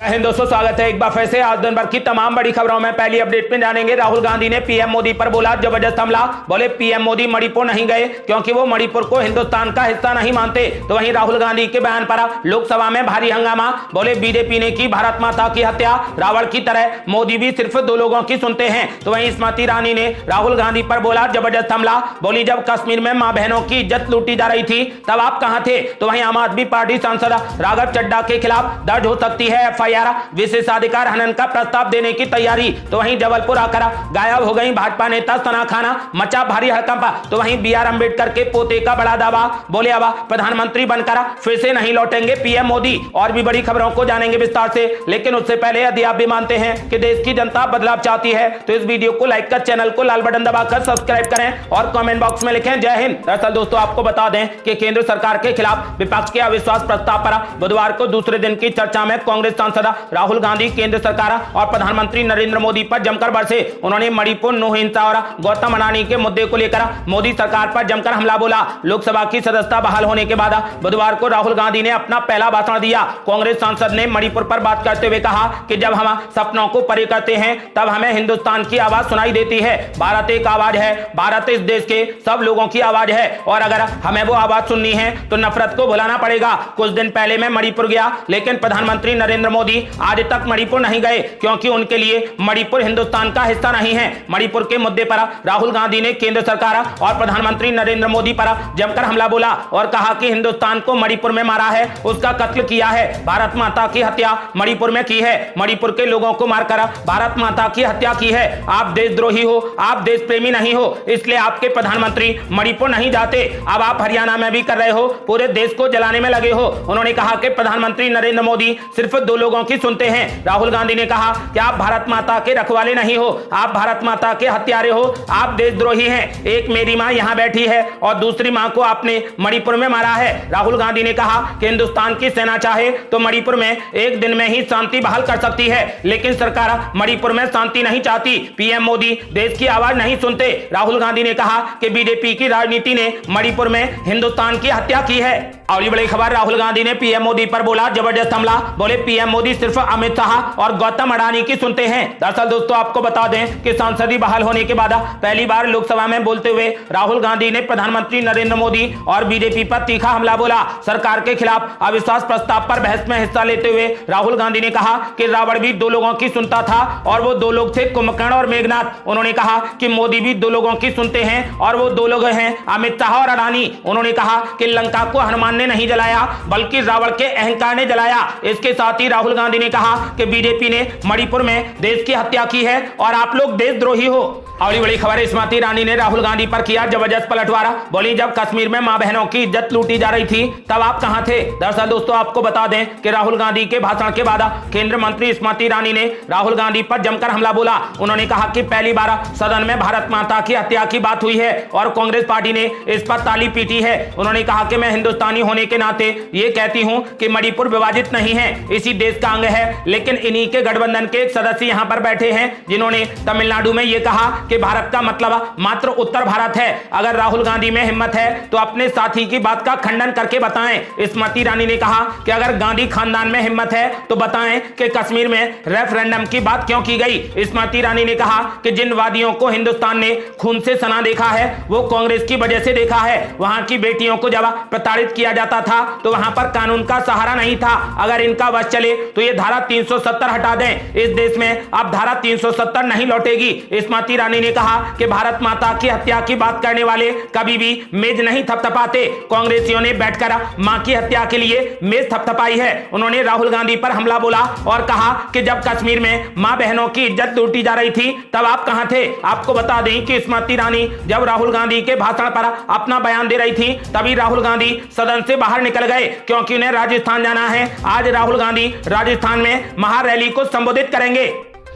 हिंद दोस्तों, स्वागत है एक बार फिर से। आज दिन भर की तमाम बड़ी खबरों में पहली अपडेट में जानेंगे। राहुल गांधी ने पीएम मोदी पर बोला जबरदस्त हमला। बोले पीएम मोदी मणिपुर नहीं गए क्योंकि वो मणिपुर को हिंदुस्तान का हिस्सा नहीं मानते। तो वहीं राहुल गांधी के बयान पर लोकसभा में भारी हंगामा। बोले बीजेपी ने की भारत माता की हत्या, रावण की तरह मोदी भी सिर्फ दो लोगों की सुनते हैं। तो वहीं स्मृति ईरानी ने राहुल गांधी पर बोला जबरदस्त हमला। बोली जब कश्मीर में मां बहनों की इज्जत लूटी जा रही थी तब आप कहां थे। तो वहीं आम आदमी पार्टी सांसद राघव चड्ढा के खिलाफ दर्ज हो सकती है एफआईआर। विशेषाधिकार हनन का प्रस्ताव देने की तैयारी। तो वहीं जबलपुर आकर गायब हो गई भाजपा नेता सना खाना, मचा भारी हड़कंप। तो वहीं बीआर अंबेडकर के पोते का बड़ा दावा। बोले अब प्रधानमंत्री बनकर फिर से नहीं लौटेंगे पीएम मोदी। और भी बड़ी खबरों को जानेंगे विस्तार से, लेकिन उससे पहले यदि आप भी मानते हैं कि देश की जनता बदलाव चाहती है तो इस वीडियो को लाइक कर चैनल को लाल बटन दबाकर सब्सक्राइब करें और कमेंट बॉक्स में लिखें जय हिंद। दरअसल दोस्तों आपको बता दें कि केंद्र सरकार के खिलाफ विपक्ष के अविश्वास प्रस्ताव पर बुधवार को दूसरे दिन की चर्चा में कांग्रेस सांसद राहुल गांधी केंद्र सरकार और प्रधानमंत्री नरेंद्र मोदी पर जमकर बरसे। उन्होंने मणिपुर, नो हिंसा और गौतम अडानी के मुद्दे को लेकर मोदी सरकार पर जमकर हमला बोला। लोकसभा की सदस्यता बहाल होने के बाद बुधवार को राहुल गांधी ने अपना पहला भाषण दिया। कांग्रेस सांसद ने मणिपुर पर बात करते हुए कहा कि जब हम सपनों को परे करते हैं तब हमें हिंदुस्तान की आवाज सुनाई देती है। भारत एक आवाज है, भारत इस देश के सब लोगों की आवाज है और अगर हमें वो आवाज सुननी है तो नफरत को भुलाना पड़ेगा। कुछ दिन पहले मैं मणिपुर गया, लेकिन प्रधानमंत्री नरेंद्र मोदी आज तक मणिपुर नहीं गए क्योंकि उनके लिए मणिपुर हिंदुस्तान का हिस्सा नहीं है। मणिपुर के मुद्दे पर राहुल गांधी ने केंद्र सरकार और प्रधानमंत्री नरेंद्र मोदी पर जमकर हमला बोला और कहा कि हिंदुस्तान को मणिपुर में मारा है, उसका कत्ल किया है, भारत माता की हत्या मणिपुर में की है, मणिपुर के लोगों को मारकर भारत माता की हत्या की है। आप देशद्रोही हो, आप देश प्रेमी नहीं हो, इसलिए आपके प्रधानमंत्री मणिपुर नहीं जाते। अब आप हरियाणा में भी कर रहे हो, पूरे देश को जलाने में लगे हो। उन्होंने कहा कि प्रधानमंत्री नरेंद्र मोदी सिर्फ दो लोगों की सुनते हैं। राहुल गांधी ने कहा कि आप भारत माता के रखवाले नहीं हो, आप भारत माता के हत्यारे हो, आप देशद्रोही हैं। एक मेरी मां यहां बैठी है और दूसरी मां को आपने मणिपुर में मारा है। राहुल गांधी ने कहा कि हिंदुस्तान की सेना चाहे तो मणिपुर में एक दिन में ही शांति बहाल कर सकती है, लेकिन सरकार मणिपुर में शांति नहीं चाहती। पीएम मोदी देश की आवाज नहीं सुनते। राहुल गांधी ने कहा कि बीजेपी की राजनीति ने मणिपुर में हिंदुस्तान की हत्या की है। और ये बड़ी खबर, राहुल गांधी ने पीएम मोदी पर बोला जबरदस्त हमला। बोले पीएम मोदी सिर्फ अमित शाह और गौतम अडानी की सुनते हैं। दरअसल दोस्तों आपको बता दें कि सांसदी बहाल होने के बाद पहली बार लोकसभा में बोलते हुए राहुल गांधी ने प्रधानमंत्री नरेंद्र मोदी और बीजेपी पर तीखा हमला बोला। सरकार के खिलाफ अविश्वास प्रस्ताव पर बहस में हिस्सा लेते हुए राहुल गांधी ने कहा कि रावण भी दो लोगों की सुनता था और वो दो लोग थे, कुंभकर्ण और मेघनाथ। उन्होंने कहा कि मोदी भी दो लोगों की सुनते हैं और वो दो लोग हैं अमित शाह और अडानी। उन्होंने कहा कि लंका को हनुमान ने नहीं जलाया बल्कि रावण के अहंकार ने जलाया। इसके साथ ही राहुल गांधी ने कहा कि बीजेपी ने मणिपुर में देश की हत्या की है और आप लोग देशद्रोही हो। और बड़ी खबर, स्मृति ईरानी ने राहुल गांधी पर किया जबरदस्त पलटवार। बोली जब कश्मीर में मां बहनों की इज्जत लूटी जा रही थी तब आप कहां थे। दरअसल दोस्तों आपको बता दें कि राहुल गांधी के भाषण के बाद केंद्रीय मंत्री स्मृति ईरानी ने राहुल गांधी पर जमकर हमला बोला। उन्होंने कहा कि पहली बार सदन में भारत माता की हत्या की बात हुई है और कांग्रेस पार्टी ने इस पर ताली पीटी है। उन्होंने कहा कि मैं हिंदुस्तानी होने के नाते ये कहती हूं कि मणिपुर विभाजित नहीं है, इसी देश का अंग है, लेकिन इन्हीं के गठबंधन के एक सदस्य यहां पर बैठे हैं जिन्होंने तमिलनाडु में ये कहा कि भारत का मतलब मात्र उत्तर भारत है। अगर राहुल गांधी में हिम्मत है तो अपने साथी की बात का खंडन करके बताएं। स्मृति ईरानी ने कहा कि अगर गांधी खानदान में हिम्मत है तो बताएं कि कश्मीर में रेफरेंडम की बात क्यों की गई। स्मृति ईरानी ने कहा कि जिन वादियों को हिंदुस्तान ने खून से सना देखा है वो कांग्रेस की वजह से देखा है। वहां की बेटियों को जब प्रताड़ित किया जाता था तो वहां पर कानून का सहारा नहीं था। अगर इनका वश चले तो ये धारा 370 हटा दें। इस देश में अब धारा 370 नहीं लौटेगी। स्मृति ईरानी ने कहा कि भारत माता की हत्या की बात करने वाले कभी भी मेज नहीं थपथपाते। कांग्रेसियों ने बैठकर मां की हत्या के लिए मेज थपथपाई है। उन्होंने राहुल गांधी पर हमला बोला और कहा कि जब कश्मीर में मां बहनों की इज्जत लूटी जा रही थी तब आप कहां थे। आपको बता दें कि स्मृति ईरानी जब राहुल गांधी के भाषण पर अपना बयान दे रही थी तभी राहुल गांधी सदन से बाहर निकल गए क्योंकि उन्हें राजस्थान जाना है। आज राहुल गांधी राजस्थान में महारैली को संबोधित करेंगे।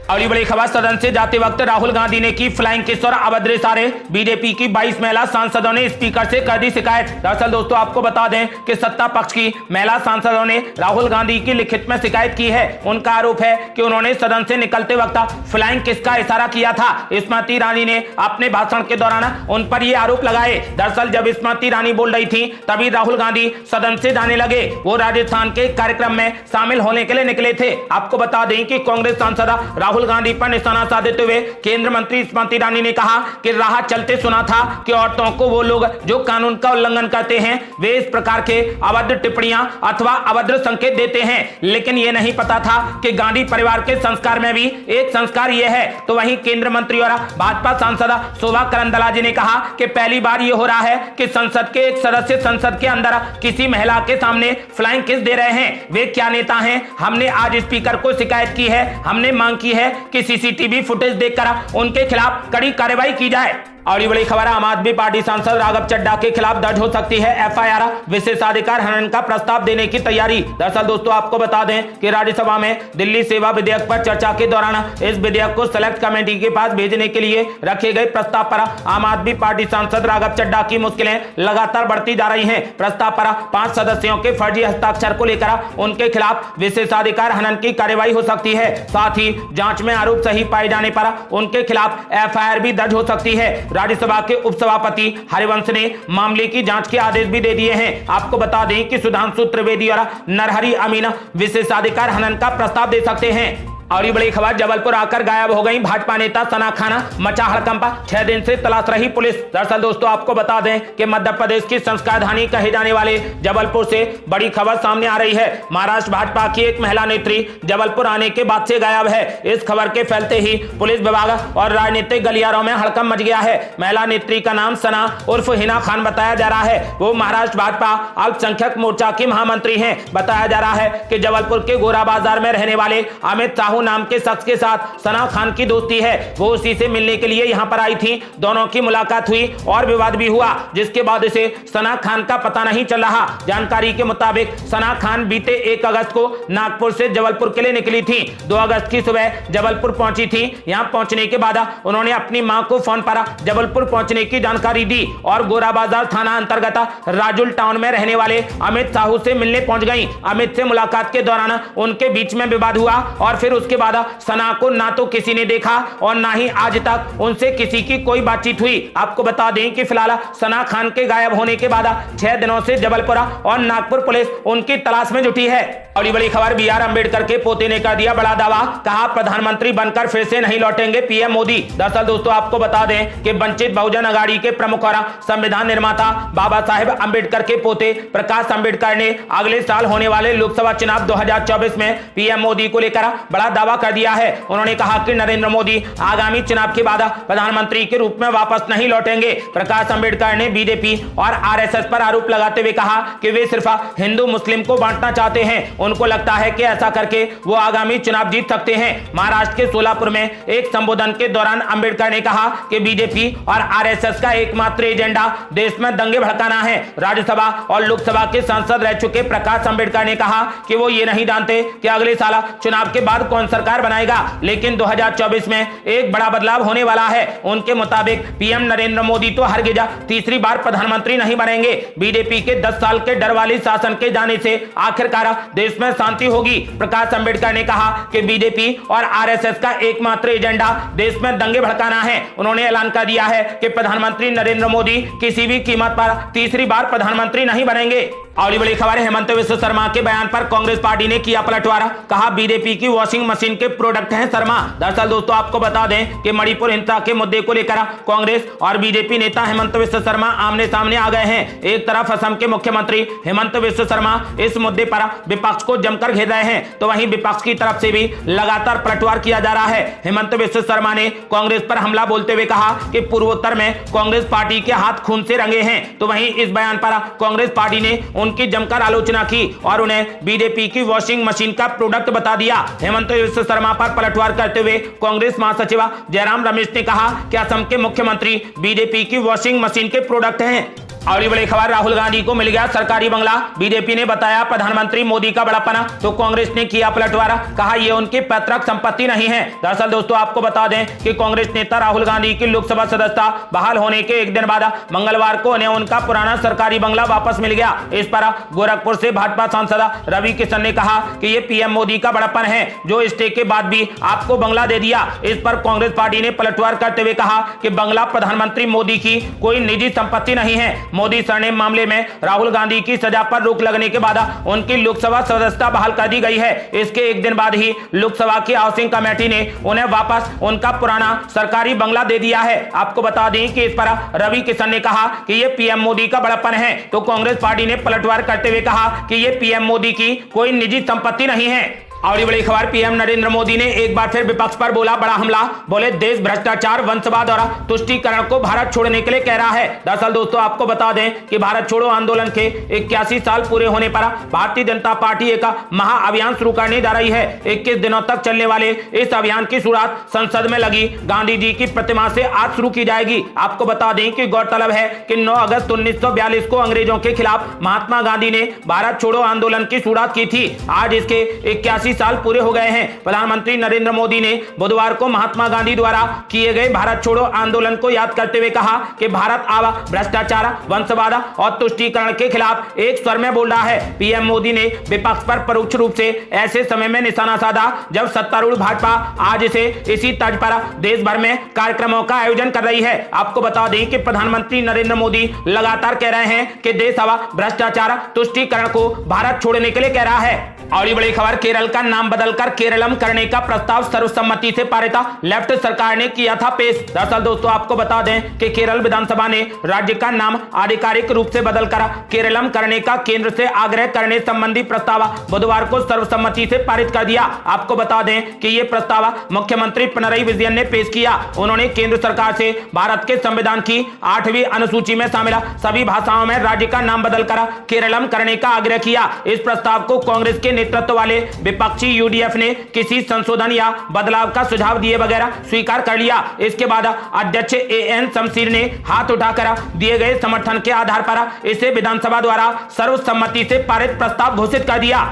अगली बड़ी खबर, सदन से जाते वक्त राहुल गांधी ने की फ्लाइंग किस और अभद्र इशारे। बीजेपी की 22 महिला सांसदों ने स्पीकर से कर दी शिकायत। दरअसल दोस्तों आपको बता दें कि सत्ता पक्ष की महिला सांसदों ने राहुल गांधी की लिखित में शिकायत की है। उनका आरोप है कि उन्होंने सदन से निकलते वक्त फ्लाइंग किस का इशारा किया था। स्मृति ईरानी ने अपने भाषण के दौरान उन पर यह आरोप लगाए। दरअसल जब स्मृति ईरानी बोल रही थी तभी राहुल गांधी सदन से जाने लगे। वो राजस्थान के कार्यक्रम में शामिल होने के लिए निकले थे। आपको बता दें कि कांग्रेस सांसद राहुल गांधी पर निशाना साधते हुए केंद्रीय मंत्री स्मृति ईरानी ने कहा कि राह चलते सुना था कि औरतों को वो लोग जो कानून का उल्लंघन करते हैं वे इस प्रकार के अभद्र टिप्पणियां अथवा अभद्र संकेत देते हैं, लेकिन ये नहीं पता था कि गांधी परिवार के संस्कार में भी एक संस्कार यह है। तो वहीं केंद्रीय मंत्री और भाजपा सांसद शोभा करंदलाजे ने कहा कि पहली बार यह हो रहा है कि संसद के एक सदस्य संसद के अंदर किसी महिला के सामने फ्लाइंग किस दे रहे हैं। वे क्या नेता हैं? हमने आज स्पीकर को शिकायत की है। हमने मांग की है कि सीसीटीवी फुटेज देखकर उनके खिलाफ कड़ी कार्रवाई की जाए। और ये बड़ी खबर, आम आदमी पार्टी सांसद राघव चड्ढा के खिलाफ दर्ज हो सकती है एफआईआर। विशेषाधिकार हनन का प्रस्ताव देने की तैयारी। दरअसल दोस्तों आपको बता दें कि राज्यसभा में दिल्ली सेवा विधेयक पर चर्चा के दौरान इस विधेयक को सेलेक्ट कमेटी के पास भेजने के लिए रखे गए प्रस्ताव पर आम आदमी पार्टी सांसद राघव चड्ढा की मुश्किलें लगातार बढ़ती जा रही है। प्रस्ताव पर 5 सदस्यों के फर्जी हस्ताक्षर को लेकर उनके खिलाफ विशेषाधिकार हनन की कार्रवाई हो सकती है। साथ ही जांच में आरोप सही पाए जाने पर उनके खिलाफ एफआईआर भी दर्ज हो सकती है। राज्यसभा के उपसभापति हरिवंश ने मामले की जांच के आदेश भी दे दिए हैं। आपको बता दें कि सुधांशु त्रिवेदी और नरहरि अमीन विशेषाधिकार हनन का प्रस्ताव दे सकते हैं। और ये बड़ी खबर, जबलपुर आकर गायब हो गई भाजपा नेता सना खान, मचा हड़कंप, 6 दिन से तलाश रही पुलिस। दरअसल दोस्तों आपको बता दें कि मध्य प्रदेश की संस्कार धानी कहे जाने वाले जबलपुर से बड़ी खबर सामने आ रही है। महाराष्ट्र भाजपा की एक महिला नेत्री जबलपुर आने के बाद से गायब है। इस खबर के फैलते ही पुलिस विभाग और राजनीतिक गलियारों में हड़कंप मच गया है। महिला नेत्री का नाम सना उर्फ हिना खान बताया जा रहा है। वो महाराष्ट्र भाजपा अल्पसंख्यक मोर्चा की महामंत्री है। बताया जा रहा है कि जबलपुर के गोरा बाजार में रहने वाले अमित साहू नाम के शख्स के साथ सना खान की दोस्ती है। वो उसी से मिलने के लिए यहां पर आई थी। दोनों की मुलाकात हुई और विवाद भी हुआ, जिसके बाद से सना खान का पता नहीं चल रहा। जानकारी के मुताबिक सना खान बीते 1 अगस्त को नागपुर से जबलपुर के लिए निकली थी। 2 अगस्त की सुबह जबलपुर पहुंची थी। यहां पहुंचने के बाद उन्होंने अपनी मां को फोन पर जबलपुर पहुंचने की जानकारी दी और गोरा बाजार थाना अंतर्गत राजुल टाउन में रहने वाले अमित साहू से मिलने पहुंच गई। अमित से मुलाकात के दौरान उनके बीच में विवाद हुआ और फिर उसके बाद सना को ना तो किसी ने देखा और ना ही आज तक उनसे किसी की कोई बातचीत हुई। आपको बता दें कि फिलहाल सना खान के गायब होने के बाद 6 दिनों से जबलपुर और नागपुर पुलिस उनकी तलाश में जुटी है। और ये बड़ी खबर, BR अम्बेडकर के पोते ने कर दिया बड़ा दावा, कहा प्रधानमंत्री बनकर फिर से नहीं लौटेंगे पीएम मोदी। दरअसल दोस्तों आपको बता दें कि वंचित बहुजन अघाड़ी के प्रमुख और संविधान निर्माता बाबा साहेब अम्बेडकर के पोते प्रकाश अम्बेडकर ने अगले साल होने वाले लोकसभा चुनाव 2024 में पीएम मोदी को लेकर बड़ा दावा कर दिया है। उन्होंने कहा कि नरेंद्र मोदी आगामी चुनाव के बाद प्रधानमंत्री के रूप में वापस नहीं लौटेंगे। प्रकाश अम्बेडकर ने बीजेपी और आरएसएस पर आरोप लगाते हुए कहा कि वे सिर्फ हिंदू मुस्लिम को बांटना चाहते हैं। उनको लगता है कि ऐसा करके वो आगामी चुनाव जीत सकते हैं। महाराष्ट्र के सोलापुर में एक संबोधन के दौरान अम्बेडकर ने कहा कि बीजेपी और आरएसएस का एकमात्र एजेंडा देश में दंगे भड़काना है। राज्यसभा और लोकसभा के सांसद रह चुके प्रकाश अम्बेडकर ने कहा कि वो ये नहीं जानते कि अगले साल चुनाव के बाद कौन सरकार बनाएगा, लेकिन 2024 में एक बड़ा बदलाव होने वाला है। उनके मुताबिक पीएम नरेंद्र मोदी तो हरगिज तीसरी बार प्रधानमंत्री नहीं बनेंगे। बीजेपी के 10 साल के डर वाली शासन के जाने से आखिरकार देश में शांति होगी। प्रकाश अम्बेडकर ने कहा कि बीजेपी और आरएसएस का एकमात्र एजेंडा देश में दंगे भड़काना है। उन्होंने ऐलान कर दिया है कि प्रधानमंत्री नरेंद्र मोदी किसी भी कीमत पर तीसरी बार प्रधानमंत्री नहीं बनेंगे। और बड़ी खबर है, हेमंत विश्व शर्मा के बयान पर कांग्रेस पार्टी ने किया पलटवार, कहा बीजेपी की वॉशिंग मशीन के प्रोडक्ट हैं शर्मा। दरअसल दोस्तों आपको बता दें कि मणिपुर हिंसा के मुद्दे को लेकर कांग्रेस और बीजेपी नेता हेमंत विश्व शर्मा आमने सामने आ गए हैं। एक तरफ असम के मुख्यमंत्री हेमंत विश्व शर्मा इस मुद्दे पर विपक्ष को जमकर घेर रहे हैं, तो वहीं विपक्ष की तरफ से भी लगातार पलटवार किया जा रहा है। हेमंत विश्व शर्मा ने कांग्रेस पर हमला बोलते हुए कहा कि पूर्वोत्तर में कांग्रेस पार्टी के हाथ खून से रंगे हैं। तो वहीं इस बयान पर कांग्रेस पार्टी ने उनकी जमकर आलोचना की और उन्हें बीजेपी की वॉशिंग मशीन का प्रोडक्ट बता दिया। हेमंत विश्व शर्मा पर पलटवार करते हुए कांग्रेस महासचिव जयराम रमेश ने कहा कि असम के मुख्यमंत्री बीजेपी की वॉशिंग मशीन के प्रोडक्ट हैं। और ये बड़ी खबर, राहुल गांधी को मिल गया सरकारी बंगला। बीजेपी ने बताया प्रधानमंत्री मोदी का बड़प्पन, तो कांग्रेस ने किया पलटवार, कहा ये उनकी पैतृक संपत्ति नहीं है। दरअसल दोस्तों आपको बता दें कि कांग्रेस नेता राहुल गांधी की लोकसभा सदस्यता बहाल होने के एक दिन बाद मंगलवार को उन्हें उनका पुराना सरकारी बंगला वापस मिल गया। इस पर गोरखपुर से भाजपा सांसद रवि किशन ने कहा कि ये पीएम मोदी का बड़प्पन है जो स्टे के बाद भी आपको बंगला दे दिया। इस पर कांग्रेस पार्टी ने पलटवार करते हुए कहा कि बंगला प्रधानमंत्री मोदी की कोई निजी संपत्ति नहीं है। मोदी सरनेम मामले में राहुल गांधी की सजा पर रोक लगने के बाद उनकी लोकसभा सदस्यता बहाल कर दी गई है। इसके एक दिन बाद ही लोकसभा की हाउसिंग कमेटी ने उन्हें वापस उनका पुराना सरकारी बंगला दे दिया है। आपको बता दें कि इस पर रवि किशन ने कहा कि यह पीएम मोदी का बड़प्पन है, तो कांग्रेस पार्टी ने पलटवार करते हुए कहा कि यह पीएम मोदी की कोई निजी संपत्ति नहीं है। और ये बड़ी खबर, पीएम नरेंद्र मोदी ने एक बार फिर विपक्ष पर बोला बड़ा हमला। बोले देश भ्रष्टाचार, वंशवाद और तुष्टीकरण को भारत छोड़ने के लिए कह रहा है। दरअसल दोस्तों आपको बता दें कि भारत छोड़ो आंदोलन के 81 साल पूरे होने पर भारतीय जनता पार्टी एक महाअभियान शुरू करने जा रही है। 21 दिनों तक चलने वाले इस अभियान की शुरुआत संसद में लगी गांधी जी की प्रतिमा से आज शुरू की जाएगी। आपको बता दें कि गौरतलब है कि 9 अगस्त 1942 को अंग्रेजों के खिलाफ महात्मा गांधी ने भारत छोड़ो आंदोलन की शुरुआत की थी। आज इसके 81 साल पूरे हो गए हैं। प्रधानमंत्री नरेंद्र मोदी ने बुधवार को महात्मा गांधी द्वारा किए गए भारत छोड़ो आंदोलन को याद करते हुए कहा कि भारत अब भ्रष्टाचार, वंशवाद और तुष्टीकरण के खिलाफ एक स्वर में बोल रहा है। पीएम मोदी ने विपक्ष पर परोक्ष रूप से ऐसे समय में निशाना साधा जब सत्तारूढ़ भाजपा आज से इसी तर्ज पर देश भर में कार्यक्रमों का आयोजन कर रही है। आपको बता दें कि प्रधानमंत्री नरेंद्र मोदी लगातार कह रहे हैं कि देश अब भ्रष्टाचार, तुष्टीकरण को भारत छोड़ने के लिए कह रहा है। और ये बड़ी खबर, केरल का नाम बदलकर केरलम करने का प्रस्ताव सर्वसम्मति से पारित, लेफ्ट सरकार ने किया था पेश। दरअसल दोस्तों आपको बता दें कि केरल विधानसभा ने राज्य का नाम आधिकारिक रूप से बदलकर केरलम करने का केंद्र से आग्रह करने संबंधी प्रस्ताव बुधवार को सर्वसम्मति से पारित कर दिया। आपको बता दें कि यह प्रस्ताव मुख्यमंत्री पिनरई विजयन ने पेश किया। उन्होंने केंद्र सरकार से भारत के संविधान की 8वीं अनुसूची में शामिल सभी भाषाओं में राज्य का नाम बदलकर केरलम करने का आग्रह किया। इस प्रस्ताव को कांग्रेस के नेतृत्व वाले विपक्षी यूडीएफ ने किसी संशोधन या बदलाव का सुझाव दिए बगैर स्वीकार कर लिया। इसके बाद अध्यक्ष एएन शमसीर ने हाथ उठाकर दिए गए समर्थन के आधार पर इसे विधानसभा द्वारा सर्वसम्मति से पारित प्रस्ताव घोषित कर दिया।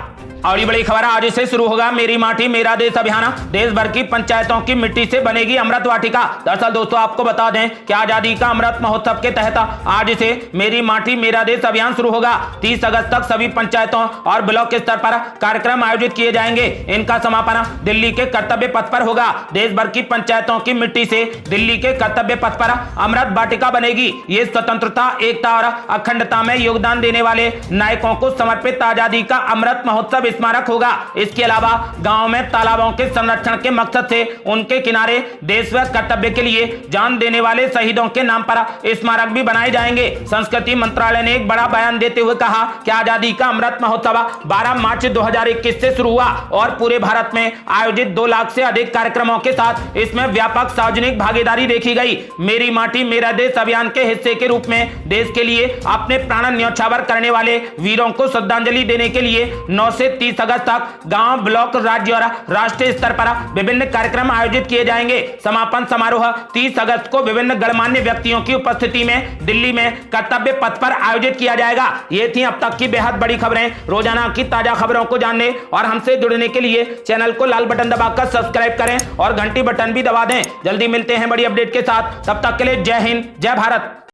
और ये बड़ी खबर, आज से शुरू होगा मेरी माटी मेरा देश अभियान। देश भर की पंचायतों की मिट्टी से बनेगी अमृत वाटिका। दरअसल दोस्तों आपको बता दें कि आजादी का अमृत महोत्सव के तहत आज से मेरी माटी मेरा देश अभियान शुरू होगा। 30 अगस्त तक सभी पंचायतों और ब्लॉक स्तर पर कार्यक्रम आयोजित किए जाएंगे। इनका समापन दिल्ली के कर्तव्य पथ पर होगा। देश भर की पंचायतों की मिट्टी से दिल्ली के कर्तव्य पथ पर अमृत वाटिका बनेगी। ये स्वतंत्रता, एकता और अखंडता में योगदान देने वाले नायकों को समर्पित आजादी का अमृत महोत्सव स्मारक होगा। इसके अलावा गांव में तालाबों के संरक्षण के मकसद से उनके किनारे देश व कर्तव्य के लिए जान देने वाले शहीदों के नाम पर स्मारक भी बनाए जाएंगे। संस्कृति मंत्रालय ने एक बड़ा बयान देते हुए कहा कि आजादी का अमृत महोत्सव 12 मार्च 2021 से शुरू हुआ और पूरे भारत में आयोजित 2 लाख से अधिक कार्यक्रमों के साथ इसमें व्यापक सार्वजनिक भागीदारी देखी गई। मेरी माटी मेरा देश अभियान के हिस्से के रूप में देश के लिए अपने प्राण न्यौछावर करने वाले वीरों को श्रद्धांजलि देने के लिए 9 से 30 अगस्त तक गांव, ब्लॉक, राज्य और राष्ट्रीय स्तर पर विभिन्न कार्यक्रम आयोजित किए जाएंगे। समापन समारोह 30 अगस्त को विभिन्न गणमान्य व्यक्तियों की उपस्थिति में दिल्ली में कर्तव्य पथ पर आयोजित किया जाएगा। ये थी अब तक की बेहद बड़ी खबरें। रोजाना की ताजा खबरों को जानने और हमसे जुड़ने के लिए चैनल को लाल बटन दबाकर सब्सक्राइब करें और घंटी बटन भी दबा दें। जल्दी मिलते हैं बड़ी अपडेट के साथ, तब तक के लिए जय हिंद, जय भारत।